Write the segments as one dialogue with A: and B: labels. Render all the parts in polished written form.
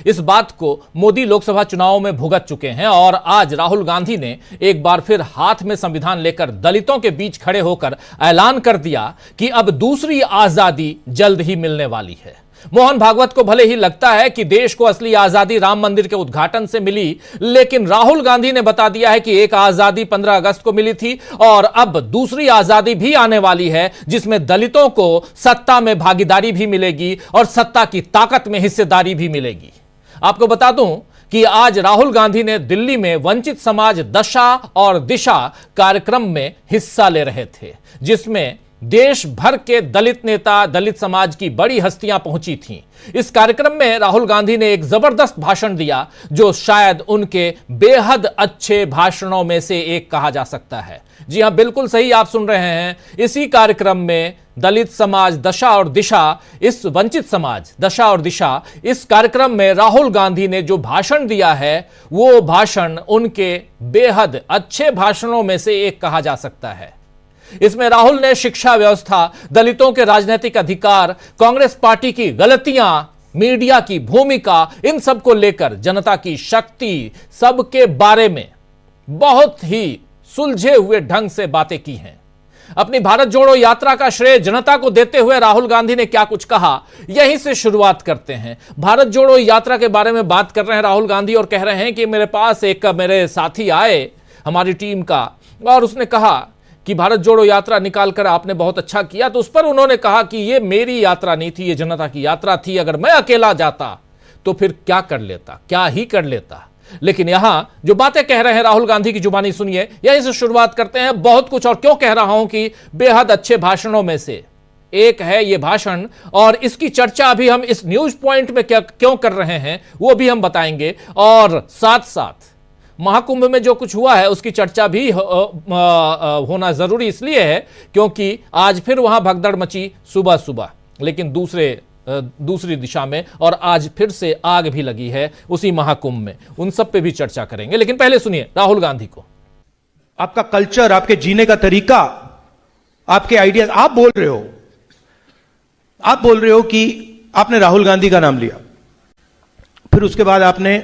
A: इस बात को मोदी लोकसभा चुनाव में भुगत चुके हैं और आज राहुल गांधी ने एक बार फिर हाथ में संविधान लेकर दलितों के बीच खड़े होकर ऐलान कर दिया कि अब दूसरी आजादी जल्द ही मिलने वाली है। मोहन भागवत को भले ही लगता है कि देश को असली आजादी राम मंदिर के उद्घाटन से मिली, लेकिन राहुल गांधी ने बता दिया है कि एक आजादी 15 अगस्त को मिली थी और अब दूसरी आजादी भी आने वाली है, जिसमें दलितों को सत्ता में भागीदारी भी मिलेगी और सत्ता की ताकत में हिस्सेदारी भी मिलेगी। आपको बता दूं कि आज राहुल गांधी ने दिल्ली में वंचित समाज दशा और दिशा कार्यक्रम में हिस्सा ले रहे थे, जिसमें देश भर के दलित नेता, दलित समाज की बड़ी हस्तियां पहुंची थीं। इस कार्यक्रम में राहुल गांधी ने एक जबरदस्त भाषण दिया, जो शायद उनके बेहद अच्छे भाषणों में से एक कहा जा सकता है। जी हां, बिल्कुल सही आप सुन रहे हैं। इसी कार्यक्रम में दलित समाज दशा और दिशा, इस वंचित समाज दशा और दिशा, इस कार्यक्रम में राहुल गांधी ने जो भाषण दिया है, वो भाषण उनके बेहद अच्छे भाषणों में से एक कहा जा सकता है। इसमें राहुल ने शिक्षा व्यवस्था, दलितों के राजनीतिक अधिकार, कांग्रेस पार्टी की गलतियां, मीडिया की भूमिका, इन सब को लेकर जनता की शक्ति, सबके बारे में बहुत ही सुलझे हुए ढंग से बातें की हैं। अपनी भारत जोड़ो यात्रा का श्रेय जनता को देते हुए राहुल गांधी ने क्या कुछ कहा, यहीं से शुरुआत करते हैं। भारत जोड़ो यात्रा के बारे में बात कर रहे हैं राहुल गांधी और कह रहे हैं कि मेरे पास एक मेरे साथी आए हमारी टीम का, और उसने कहा कि भारत जोड़ो यात्रा निकालकर आपने बहुत अच्छा किया। तो उस पर उन्होंने कहा कि ये मेरी यात्रा नहीं थी, ये जनता की यात्रा थी। अगर मैं अकेला जाता तो फिर क्या कर लेता, क्या ही कर लेता। लेकिन यहां जो बातें कह रहे हैं राहुल गांधी की जुबानी सुनिए, यहीं से शुरुआत करते हैं। बहुत कुछ, और क्यों कह रहा हूं कि बेहद अच्छे भाषणों में से एक है ये भाषण, और इसकी चर्चा अभी हम इस न्यूज पॉइंट में क्यों कर रहे हैं वो भी हम बताएंगे। और साथ साथ महाकुंभ में जो कुछ हुआ है उसकी चर्चा भी होना जरूरी इसलिए है क्योंकि आज फिर वहां भगदड़ मची सुबह सुबह, लेकिन दूसरी दिशा में, और आज फिर से आग भी लगी है उसी महाकुंभ में। उन सब पे भी चर्चा करेंगे, लेकिन पहले सुनिए राहुल गांधी को।
B: आपका कल्चर, आपके जीने का तरीका, आपके आइडियाज, आप बोल रहे हो कि आपने राहुल गांधी का नाम लिया, फिर उसके बाद आपने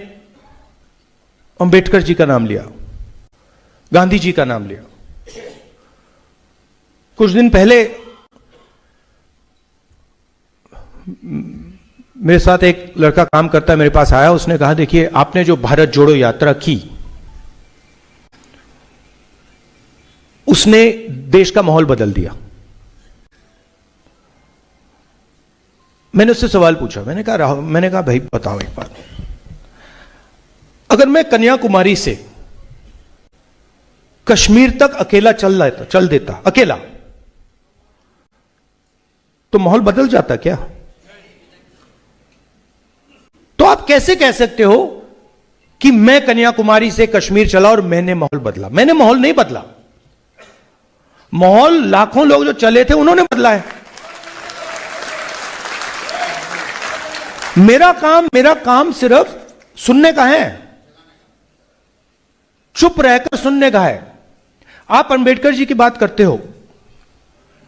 B: अंबेडकर जी का नाम लिया, गांधी जी का नाम लिया। कुछ दिन पहले मेरे साथ एक लड़का काम करता है, मेरे पास आया, उसने कहा देखिए आपने जो भारत जोड़ो यात्रा की, उसने देश का माहौल बदल दिया। मैंने उससे सवाल पूछा, मैंने कहा भाई बताओ एक बात, अगर मैं कन्याकुमारी से कश्मीर तक अकेला चल देता अकेला, तो माहौल बदल जाता क्या? तो आप कैसे कह सकते हो कि मैं कन्याकुमारी से कश्मीर चला और मैंने माहौल बदला? मैंने माहौल नहीं बदला, माहौल लाखों लोग जो चले थे उन्होंने बदला है। मेरा काम सिर्फ सुनने का है, चुप रहकर सुनने का है। आप अंबेडकर जी की बात करते हो,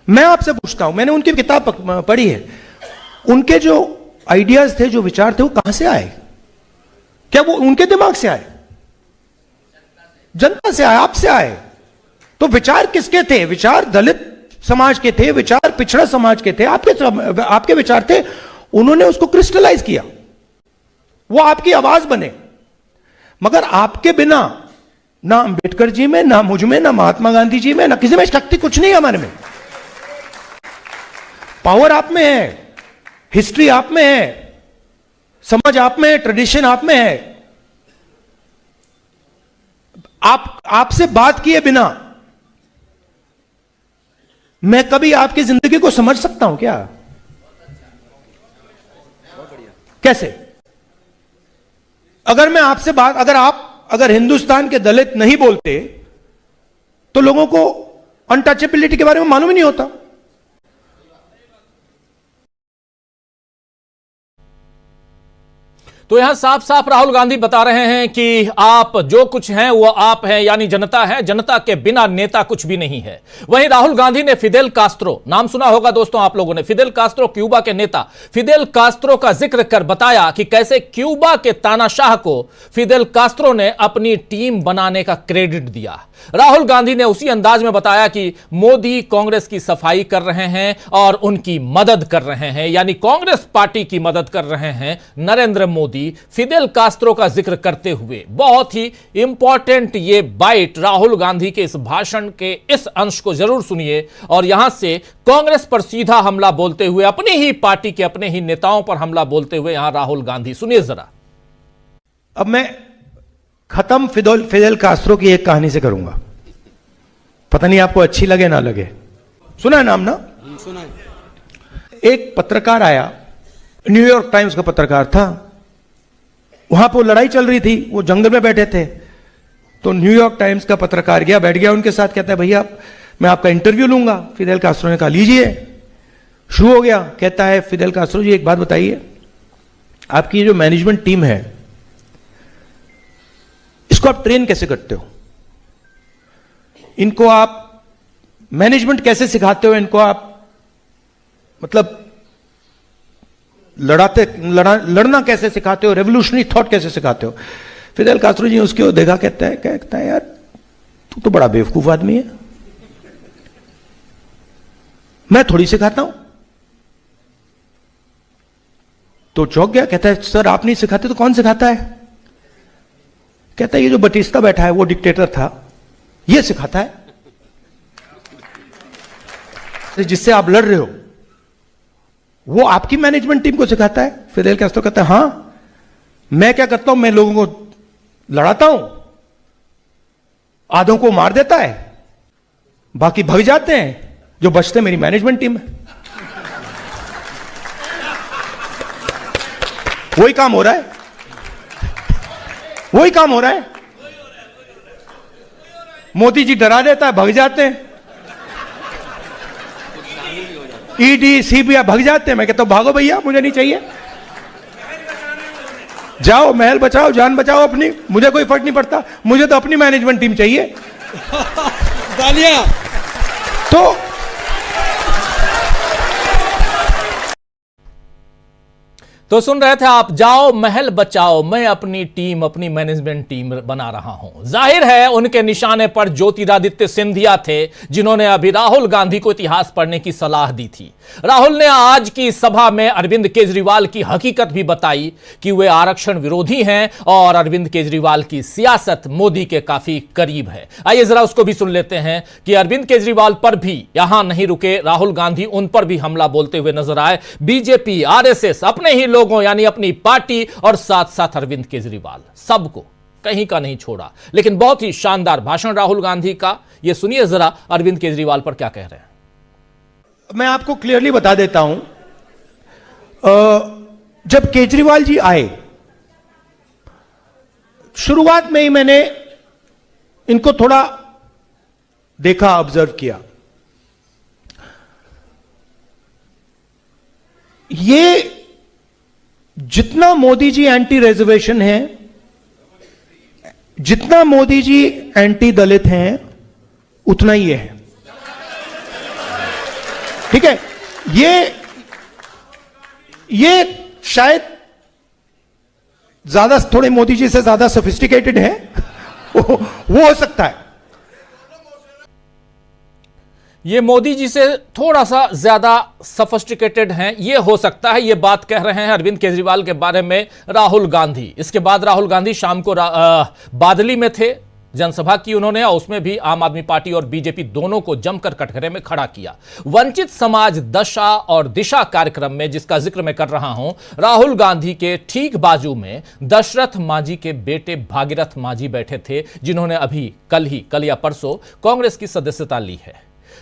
B: मैं आपसे पूछता हूं, मैंने उनकी किताब पढ़ी है, उनके जो आइडियाज थे, जो विचार थे, वो कहां से आए? क्या वो उनके दिमाग से आए? जनता से आए, आपसे आए? तो विचार किसके थे? विचार दलित समाज के थे, विचार पिछड़ा समाज के थे, आपके विचार थे। उन्होंने उसको क्रिस्टलाइज किया, वो आपकी आवाज बने। मगर आपके बिना ना अंबेडकर जी में, ना मुझ में, ना महात्मा गांधी जी में, ना किसी में शक्ति कुछ नहीं है हमारे में। पावर आप में है, हिस्ट्री आप में है, समझ आप में है, ट्रेडिशन आप में है। आपसे बात किए बिना मैं कभी आपकी जिंदगी को समझ सकता हूं क्या? कैसे? अगर मैं आपसे बात, अगर हिंदुस्तान के दलित नहीं बोलते तो लोगों को अनटचेबिलिटी के बारे में मालूम ही नहीं होता।
A: तो यहां साफ साफ राहुल गांधी बता रहे हैं कि आप जो कुछ हैं वो आप हैं, यानी जनता है, जनता के बिना नेता कुछ भी नहीं है। वहीं राहुल गांधी ने फिदेल कास्त्रो, नाम सुना होगा दोस्तों आप लोगों ने, फिदेल कास्त्रो क्यूबा के नेता फिदेल कास्त्रो का जिक्र कर बताया कि कैसे क्यूबा के तानाशाह को फिदेल कास्त्रो ने अपनी टीम बनाने का क्रेडिट दिया। राहुल गांधी ने उसी अंदाज में बताया कि मोदी कांग्रेस की सफाई कर रहे हैं और उनकी मदद कर रहे हैं, यानी कांग्रेस पार्टी की मदद कर रहे हैं नरेंद्र मोदी। फिदेल कास्त्रो का जिक्र करते हुए बहुत ही इंपॉर्टेंट ये बाइट राहुल गांधी के इस भाषण के इस अंश को जरूर सुनिए और यहां से कांग्रेस पर सीधा हमला बोलते हुए, अपनी ही पार्टी के अपने ही नेताओं पर हमला बोलते हुए यहां राहुल गांधी, सुनिए जरा।
B: अब मैं खत्म फिदेल कास्त्रो की एक कहानी से करूंगा, पता नहीं आपको अच्छी लगे ना लगे। सुना है नाम ना?
C: सुना है।
B: एक पत्रकार आया, न्यूयॉर्क टाइम्स का पत्रकार था, वहां पर लड़ाई चल रही थी, वो जंगल में बैठे थे, तो न्यूयॉर्क टाइम्स का पत्रकार गया, बैठ गया उनके साथ, कहता है भैया मैं आपका इंटरव्यू लूंगा। फिदेल कास्त्रो ने कहा लीजिए। शुरू हो गया, कहता है फिदेल कास्त्रो जी एक बात बताइए, आपकी ये जो मैनेजमेंट टीम है इसको आप ट्रेन कैसे करते हो? इनको आप मैनेजमेंट कैसे सिखाते हो? इनको आप मतलब लड़ना कैसे सिखाते हो? रेवोल्यूशनरी थॉट कैसे सिखाते हो? फिदेल कास्त्रो जी उसकी ओर देखा, कहता है यार तू तो बड़ा बेवकूफ आदमी है, मैं थोड़ी सिखाता हूं। तो चौंक गया, कहता है सर आप नहीं सिखाते तो कौन सिखाता है? कहता है ये जो बटिस्ता बैठा है वो डिक्टेटर था, ये सिखाता है, जिससे आप लड़ रहे हो वो आपकी मैनेजमेंट टीम को सिखाता है। फिदेल कास्त्रो कहता है हां, मैं क्या करता हूं, मैं लोगों को लड़ाता हूं, आधों को मार देता है, बाकी भग जाते हैं, जो बचते मेरी मैनेजमेंट टीम है। वही काम हो रहा है, वही काम हो रहा है। मोदी जी डरा देता है, भग जाते हैं, ईडी सीबीआई भग जाते हैं। मैं कहता हूं भागो भैया, मुझे नहीं चाहिए, जाओ महल बचाओ, जान बचाओ अपनी, मुझे कोई फर्क नहीं पड़ता, मुझे तो अपनी मैनेजमेंट टीम चाहिए।
C: तालियां।
A: तो सुन रहे थे आप, जाओ महल बचाओ, मैं अपनी टीम, अपनी मैनेजमेंट टीम बना रहा हूं। जाहिर है उनके निशाने पर ज्योतिरादित्य सिंधिया थे, जिन्होंने अभी राहुल गांधी को इतिहास पढ़ने की सलाह दी थी। राहुल ने आज की सभा में अरविंद केजरीवाल की हकीकत भी बताई कि वे आरक्षण विरोधी हैं और अरविंद केजरीवाल की सियासत मोदी के काफी करीब है। आइए जरा उसको भी सुन लेते हैं कि अरविंद केजरीवाल पर भी यहां नहीं रुके राहुल गांधी, उन पर भी हमला बोलते हुए नजर आए। बीजेपी, आरएसएस, अपने ही लोगों यानी अपनी पार्टी और साथ साथ अरविंद केजरीवाल, सबको कहीं का नहीं छोड़ा। लेकिन बहुत ही शानदार भाषण राहुल गांधी का, यह सुनिए जरा अरविंद केजरीवाल पर क्या कह रहे हैं।
B: मैं आपको क्लियरली बता देता हूं, जब केजरीवाल जी आए, शुरुआत में ही मैंने इनको थोड़ा देखा, ऑब्जर्व किया। ये जितना मोदी जी एंटी रिजर्वेशन है, जितना मोदी जी एंटी दलित हैं, उतना ही है। ठीक है, ये शायद ज्यादा, थोड़े मोदी जी से ज्यादा सोफिस्टिकेटेड है, वो हो सकता है।
A: ये मोदी जी से थोड़ा सा ज्यादा सोफिस्टिकेटेड हैं, ये हो सकता है। ये बात कह रहे हैं अरविंद केजरीवाल के बारे में राहुल गांधी। इसके बाद राहुल गांधी शाम को बादली में थे, जनसभा की उन्होंने, और उसमें भी आम आदमी पार्टी और बीजेपी दोनों को जमकर कटघरे में खड़ा किया। वंचित समाज दशा और दिशा कार्यक्रम में, जिसका जिक्र मैं कर रहा हूं, राहुल गांधी के ठीक बाजू में दशरथ मांझी के बेटे भागीरथ मांझी बैठे थे, जिन्होंने अभी कल या परसों कांग्रेस की सदस्यता ली है।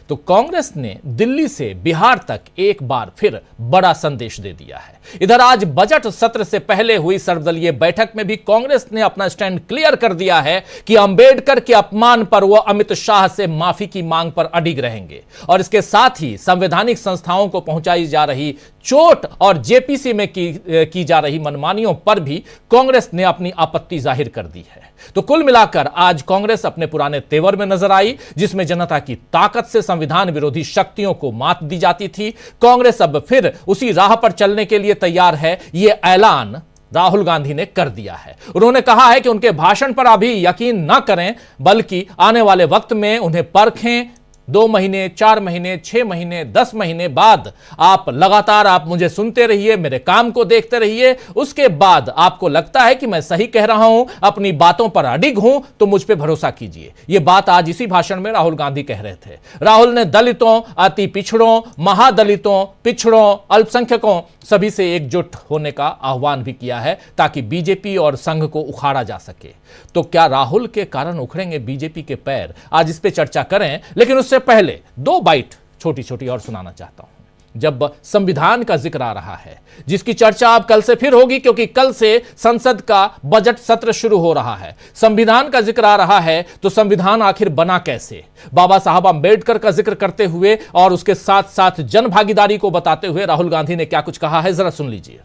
A: तो कांग्रेस ने दिल्ली से बिहार तक एक बार फिर बड़ा संदेश दे दिया है। इधर आज बजट सत्र से पहले हुई सर्वदलीय बैठक में भी कांग्रेस ने अपना स्टैंड क्लियर कर दिया है कि अंबेडकर के अपमान पर वो अमित शाह से माफी की मांग पर अडिग रहेंगे और इसके साथ ही संवैधानिक संस्थाओं को पहुंचाई जा रही चोट और जेपीसी में की जा रही मनमानियों पर भी कांग्रेस ने अपनी आपत्ति जाहिर कर दी है। तो कुल मिलाकर आज कांग्रेस अपने पुराने तेवर में नजर आई, जिसमें जनता की ताकत से संविधान विरोधी शक्तियों को मात दी जाती थी। कांग्रेस अब फिर उसी राह पर चलने के लिए तैयार है, यह ऐलान राहुल गांधी ने कर दिया है। उन्होंने कहा है कि उनके भाषण पर अभी यकीन न करें, बल्कि आने वाले वक्त में उन्हें परखें। 2 महीने, 4 महीने, 6 महीने, 10 महीने बाद आप लगातार मुझे सुनते रहिए, मेरे काम को देखते रहिए। उसके बाद आपको लगता है कि मैं सही कह रहा हूं, अपनी बातों पर अडिग हूं, तो मुझ पे भरोसा कीजिए। यह बात आज इसी भाषण में राहुल गांधी कह रहे थे। राहुल ने दलितों, अति पिछड़ों, महादलितों, पिछड़ों, अल्पसंख्यकों सभी से एकजुट होने का आह्वान भी किया है, ताकि बीजेपी और संघ को उखाड़ा जा सके। तो क्या राहुल के कारण उखड़ेंगे बीजेपी के पैर? आज इस पे चर्चा करें, लेकिन उससे पहले 2 बाइट छोटी छोटी और सुनाना चाहता हूं। जब संविधान का जिक्र आ रहा है, जिसकी चर्चा अब कल से फिर होगी, क्योंकि कल से संसद का बजट सत्र शुरू हो रहा है। संविधान का जिक्र आ रहा है, तो संविधान आखिर बना कैसे? बाबा साहब अंबेडकर का जिक्र करते हुए और उसके साथ साथ जन भागीदारी को बताते हुए राहुल गांधी ने क्या कुछ कहा है, जरा सुन लीजिए।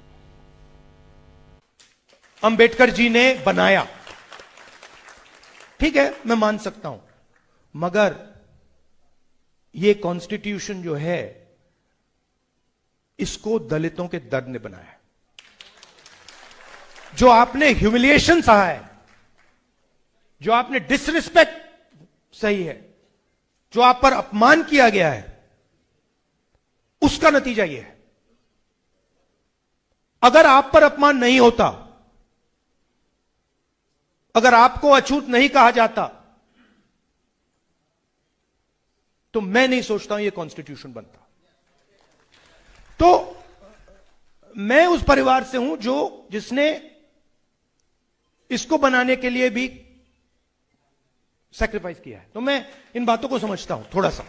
B: अंबेडकर जी ने बनाया, ठीक है, मैं मान सकता हूं, मगर यह कॉन्स्टिट्यूशन जो है, इसको दलितों के दर्द ने बनाया है। जो आपने ह्यूमिलिएशन सहा है, जो आपने डिसरिस्पेक्ट सही है, जो आप पर अपमान किया गया है, उसका नतीजा यह है। अगर आप पर अपमान नहीं होता, अगर आपको अछूत नहीं कहा जाता, तो मैं नहीं सोचता हूं यह कॉन्स्टिट्यूशन बनता। तो मैं उस परिवार से हूं जिसने इसको बनाने के लिए भी सैक्रिफाइस किया है। तो मैं इन बातों को समझता हूं, थोड़ा सा,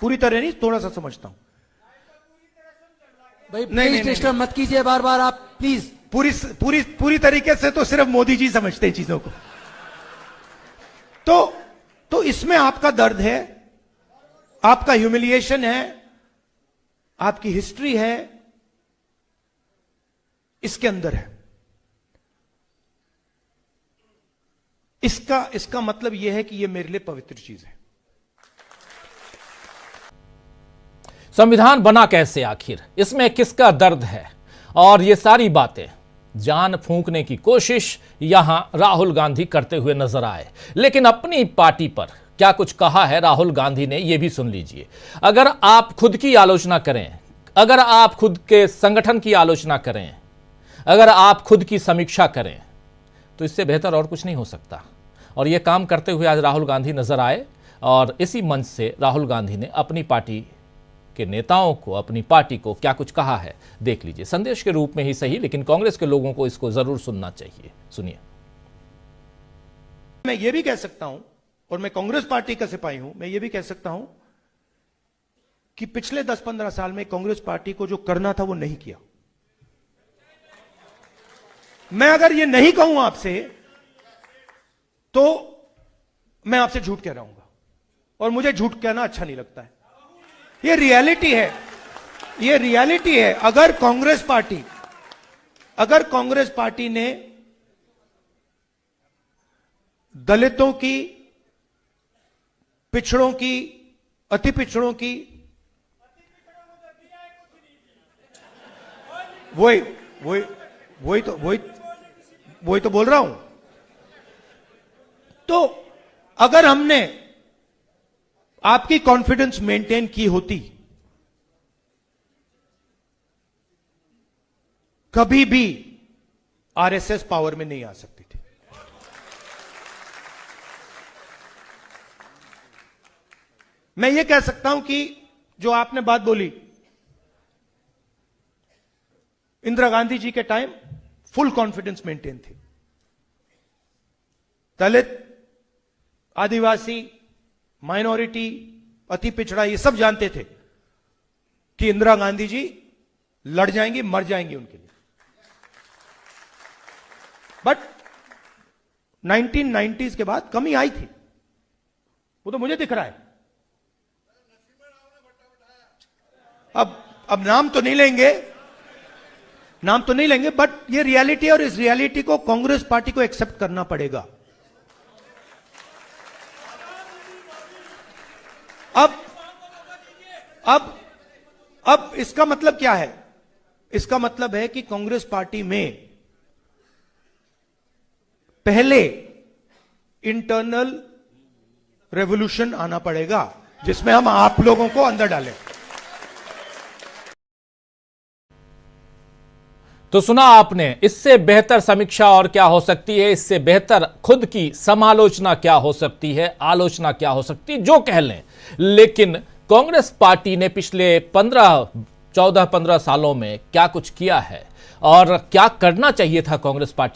B: पूरी तरह नहीं, थोड़ा सा समझता हूं।
C: भाई प्लीज डिस्टर्ब मत कीजिए बार बार आप, प्लीज।
B: पूरी तरीके से तो सिर्फ मोदी जी समझते हैं चीजों को। तो इसमें आपका दर्द है, आपका ह्यूमिलिएशन है, आपकी हिस्ट्री है, इसके अंदर है। इसका मतलब यह है कि यह मेरे लिए पवित्र चीज है।
A: संविधान बना कैसे आखिर, इसमें किसका दर्द है, और ये सारी बातें जान फूंकने की कोशिश यहां राहुल गांधी करते हुए नजर आए। लेकिन अपनी पार्टी पर क्या कुछ कहा है राहुल गांधी ने, यह भी सुन लीजिए। अगर आप खुद की आलोचना करें, अगर आप खुद के संगठन की आलोचना करें, अगर आप खुद की समीक्षा करें, तो इससे बेहतर और कुछ नहीं हो सकता। और यह काम करते हुए आज राहुल गांधी नजर आए, और इसी मंच से राहुल गांधी ने अपनी पार्टी के नेताओं को, अपनी पार्टी को क्या कुछ कहा है, देख लीजिए। संदेश के रूप में ही सही, लेकिन कांग्रेस के लोगों को इसको जरूर सुनना चाहिए। सुनिए।
B: मैं ये भी कह सकता हूं, और मैं कांग्रेस पार्टी का सिपाही हूं, मैं ये भी कह सकता हूं कि पिछले 10-15 साल में कांग्रेस पार्टी को जो करना था वो नहीं किया। मैं अगर ये नहीं कहूं आपसे, तो मैं आपसे झूठ कह रहा हूं, और मुझे झूठ कहना अच्छा नहीं लगता है। ये रियलिटी है, ये रियलिटी है। अगर कांग्रेस पार्टी ने दलितों की, पिछड़ों की, अति पिछड़ों की, वही तो बोल रहा हूं। तो अगर हमने आपकी कॉन्फिडेंस मेंटेन की होती, कभी भी आरएसएस पावर में नहीं आ सकती थी। मैं यह कह सकता हूं कि जो आपने बात बोली, इंदिरा गांधी जी के टाइम फुल कॉन्फिडेंस मेंटेन थी। दलित, आदिवासी, माइनॉरिटी, अति पिछड़ा, ये सब जानते थे कि इंदिरा गांधी जी लड़ जाएंगी, मर जाएंगी उनके लिए। बट 1990s के बाद कमी आई थी, वो तो मुझे दिख रहा है। अब नाम तो नहीं लेंगे, बट ये रियलिटी है और इस रियलिटी को कांग्रेस पार्टी को एक्सेप्ट करना पड़ेगा। अब इसका मतलब क्या है? इसका मतलब है कि कांग्रेस पार्टी में पहले इंटरनल रेवोल्यूशन आना पड़ेगा, जिसमें हम आप लोगों को अंदर डालें।
A: तो सुना आपने, इससे बेहतर समीक्षा और क्या हो सकती है? इससे बेहतर खुद की समालोचना क्या हो सकती है, आलोचना क्या हो सकती है, जो कह लें। लेकिन कांग्रेस पार्टी ने पिछले 14-15 सालों में क्या कुछ किया है और क्या करना चाहिए था कांग्रेस पार्टी